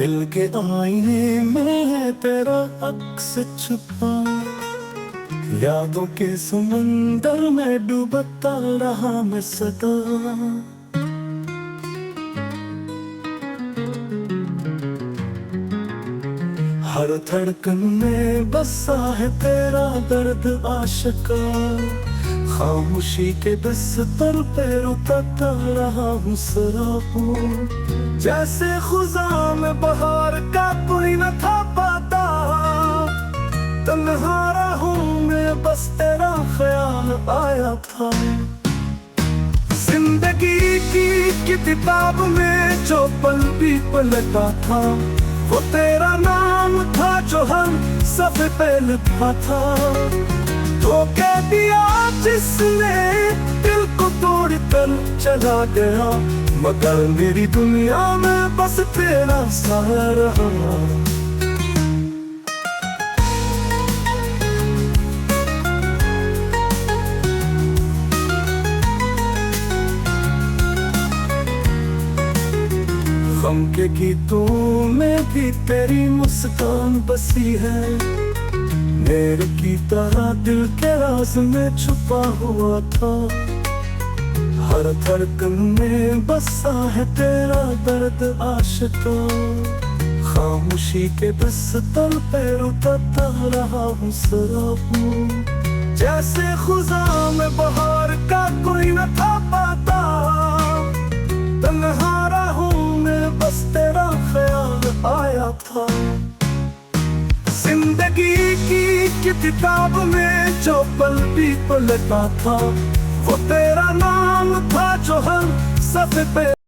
दिल के आईने में है तेरा अक्स छुपा, यादों के समंदर में डूबता रहा मैं सदा। हर धड़कन में बसा है तेरा दर्द आशिका, खामोशी के बिस्तर पे रोता रहा हूँ सराहूँ। जैसे खुदा में बहार का कोई न था पाता, तन्हा रहूं मैं बस तेरा ख्याल आया था। जिंदगी की किताब में जो पल भी पलटा था, वो तेरा नाम था जो हम सब पे लिखा था। तो कह दिया जिसने दिल को तोड़ कर चला गया, मगर मेरी दुनिया में बस तेरा सहारा रहा। गम के गीतों में भी तेरी मुस्कान बसी है, मेरे की तरह दिल के राज में छुपा हुआ था। हर धड़कन में बसा है तेरा दर्द आशिका, खामोशी के बिस्तर पे रोता रहा हूँ सराहूँ। जैसे खुदा में बहार का कोई न था पाता, तन्हा रहूं मैं बस तेरा ख्याल आया था। जिंदगी की किताब में जो पल भी पलटा था, वो तेरा नाम था जो हम सब पे